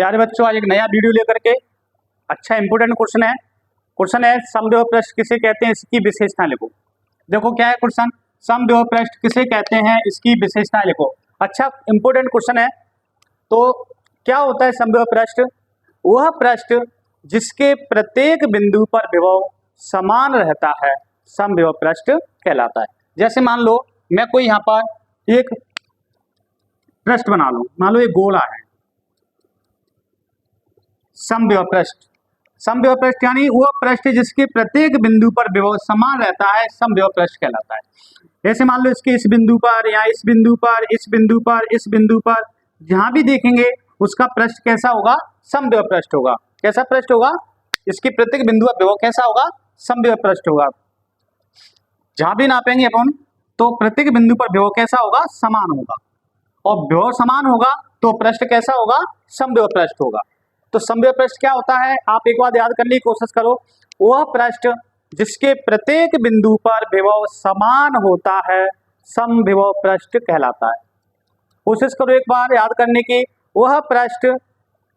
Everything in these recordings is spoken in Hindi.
प्यारे बच्चों, आज एक नया वीडियो लेकर के अच्छा इंपोर्टेंट क्वेश्चन है समविभव पृष्ठ किसे कहते हैं, इसकी विशेषताएं लिखो। देखो क्या है क्वेश्चन, समविभव पृष्ठ किसे कहते हैं, इसकी विशेषताएं लिखो। अच्छा इंपोर्टेंट क्वेश्चन है। तो क्या होता है समविभव पृष्ठ? वह पृष्ठ जिसके प्रत्येक बिंदु पर विभव समान रहता है समविभव पृष्ठ कहलाता है। जैसे मान लो मैं कोई यहाँ पर एक पृष्ठ बना लूं, मान लो एक गोला है, समविभव पृष्ठ। समविभव पृष्ठ यानी वह पृष्ठ जिसके प्रत्येक बिंदु पर विभव समान रहता है समविभव पृष्ठ कहलाता है। जैसे मान लो इसके इस बिंदु पर या इस बिंदु पर, इस बिंदु पर, इस बिंदु पर, जहां भी देखेंगे उसका पृष्ठ कैसा होगा? समविभव पृष्ठ होगा। कैसा पृष्ठ होगा? इसके प्रत्येक बिंदु पर विभव कैसा होगा? समविभव पृष्ठ होगा। जहां भी नापेंगे अपन तो प्रत्येक बिंदु पर विभव कैसा होगा? समान होगा। और विभव समान होगा तो पृष्ठ कैसा होगा? समविभव पृष्ठ होगा। तो समविभव पृष्ठ क्या होता है? आप एक बार याद करने की कोशिश करो। वह पृष्ठ जिसके प्रत्येक बिंदु पर विभव समान होता है समविभव पृष्ठ कहलाता है। कोशिश करो एक बार याद करने की। वह पृष्ठ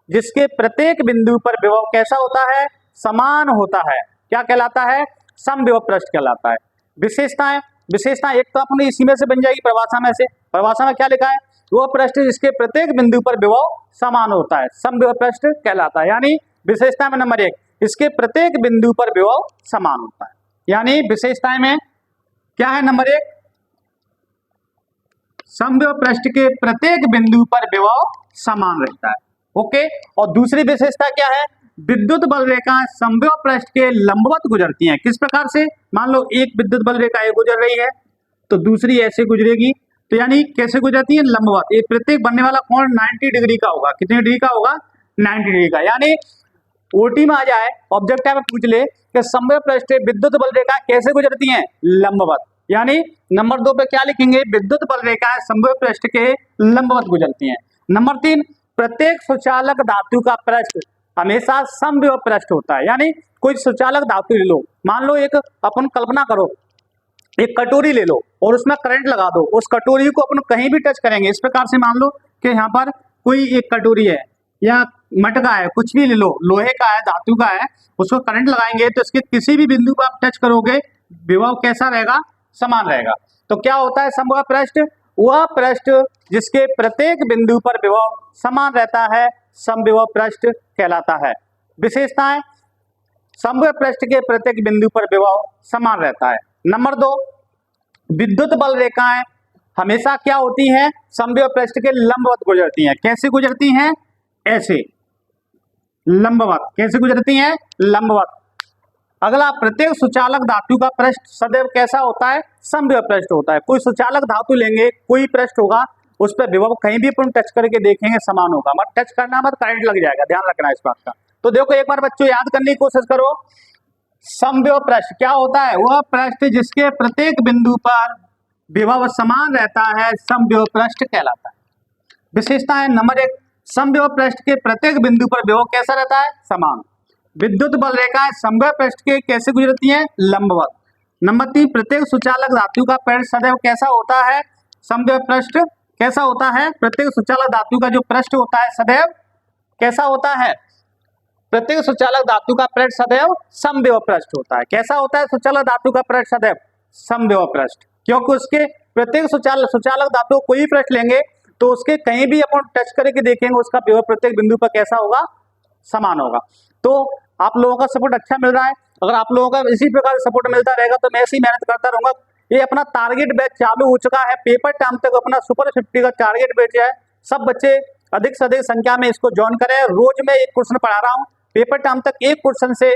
जिसके प्रत्येक बिंदु पर विभव कैसा होता है? समान होता है, क्या कहलाता है? समविभव पृष्ठ कहलाता है। विशेषताएं एक तो अपने इसी में से बन जाएगी परिभाषा में से। परिभाषा में क्या लिखा है? वह पृष्ठ जिसके प्रत्येक बिंदु पर विभव समान होता है समविभव पृष्ठ कहलाता है। यानी विशेषता में नंबर 1, इसके प्रत्येक बिंदु पर विभव समान होता है। यानी विशेषताएं में क्या है? नंबर 1, समविभव पृष्ठ के प्रत्येक बिंदु पर विभव समान रहता है। ओके। और दूसरी विशेषता क्या है? विद्युत बल रेखाएं समविभव पृष्ठ के लंबवत गुजरती हैं। किस प्रकार से? मान लो एक विद्युत बल रेखा गुजर रही है तो दूसरी ऐसे गुजरेगी, तो यानी कैसे गुजरती है? लंबवत। ये प्रत्येक बनने वाला कोण 90 डिग्री का होगा। कितने डिग्री का होगा? 90 डिग्री का। यानी ओटी में आ जाए, ऑब्जेक्टिव में पूछ ले कि समविभव पृष्ठ से विद्युत बल रेखा कैसे गुजरती हैं? लंबवत। यानी नंबर 2 पे क्या लिखेंगे? विद्युत बल रेखाएं समविभव पृष्ठ के लंबवत गुजरती हैं। नंबर 3, प्रत्येक सुचालक धातु का पृष्ठ हमेशा समविभव पृष्ठ होता है। यानी कोई सुचालक धातु ले लो, मान लो एक अपन कल्पना करो एक कटोरी ले लो और उसमें करंट लगा दो। उस कटोरी को अपन कहीं भी टच करेंगे, इस प्रकार से मान लो कि यहाँ पर कोई एक कटोरी है या मटका है, कुछ भी ले लो, लोहे का है, धातु का है, उसको करंट लगाएंगे तो इसके किसी भी बिंदु पर आप टच करोगे, विभव कैसा रहेगा? समान रहेगा। तो क्या होता है समविभव पृष्ठ? वह पृष्ठ जिसके प्रत्येक बिंदु पर विभव समान रहता है समविभव पृष्ठ कहलाता है। विशेषताएं, समविभव पृष्ठ के प्रत्येक बिंदु पर विभव समान रहता है। नंबर 2, विद्युत बल रेखाएं हमेशा क्या होती हैं? समविभव पृष्ठ के लंबवत गुजरती हैं। कैसे गुजरती हैं? ऐसे, लंबवत। कैसे गुजरती हैं? लंबवत। अगला, प्रत्येक सुचालक धातु का पृष्ठ सदैव कैसा होता है? समविभव पृष्ठ होता है। कोई सुचालक धातु लेंगे, कोई पृष्ठ होगा, उस पर विभव कहीं भी अपन टच करके देखेंगे समान होगा। मत टच करना, मत करंट लग जाएगा, ध्यान रखना इस बात का। तो देखो एक बार बच्चों याद करने की कोशिश करो। समविभव पृष्ठ क्या होता है? वह पृष्ठ जिसके प्रत्येक बिंदु पर विभव समान रहता है समविभव पृष्ठ कहलाता है। विशेषता है नंबर 1, समविभव पृष्ठ के प्रत्येक बिंदु पर विभव कैसा रहता है? समान। विद्युत बल रेखाएं समविभव पृष्ठ के कैसे गुजरती हैं? लंबवत। नंबर 3, प्रत्येक सुचालक धातु का पृष्ठ सदैव कैसा होता है? समविभव पृष्ठ कैसा होता है? प्रत्येक सुचालक धातु का जो पृष्ठ होता है सदैव कैसा होता है? प्रत्येक सुचालक धातु का पृष्ठ सदैव समविभव पृष्ठ होता है। कैसा होता है सुचालक धातु का पृष्ठ? सदैव समविभव पृष्ठ। क्योंकि उसके प्रत्येक सुचालक धातु कोई पृष्ठ लेंगे तो उसके कहीं भी अपन टच करके देखेंगे, उसका विभव प्रत्येक बिंदु पर कैसा होगा? समान होगा। तो आप लोगों का सपोर्ट अच्छा मिल रहा है। अगर आप लोगों का इसी प्रकार सपोर्ट मिलता रहेगा तो मैं ऐसी मेहनत करता रहूंगा। ये अपना टारगेट बैच चालू हो चुका है। पेपर टाइम तक अपना सुपर 50 का टारगेट बैच है। सब बच्चे अधिक से अधिक संख्या में इसको ज्वाइन करें। रोज मैं एक क्वेश्चन पढ़ा रहा हूँ। पेपर टाइम तक एक क्वेश्चन से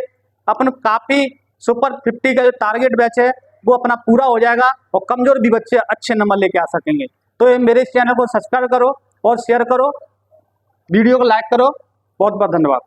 अपन काफी सुपर 50 का जो टारगेट बैच है वो अपना पूरा हो जाएगा और कमजोर भी बच्चे अच्छे नंबर लेके आ सकेंगे। तो ये मेरे इस चैनल को सब्सक्राइब करो और शेयर करो, वीडियो को लाइक करो। बहुत बहुत धन्यवाद।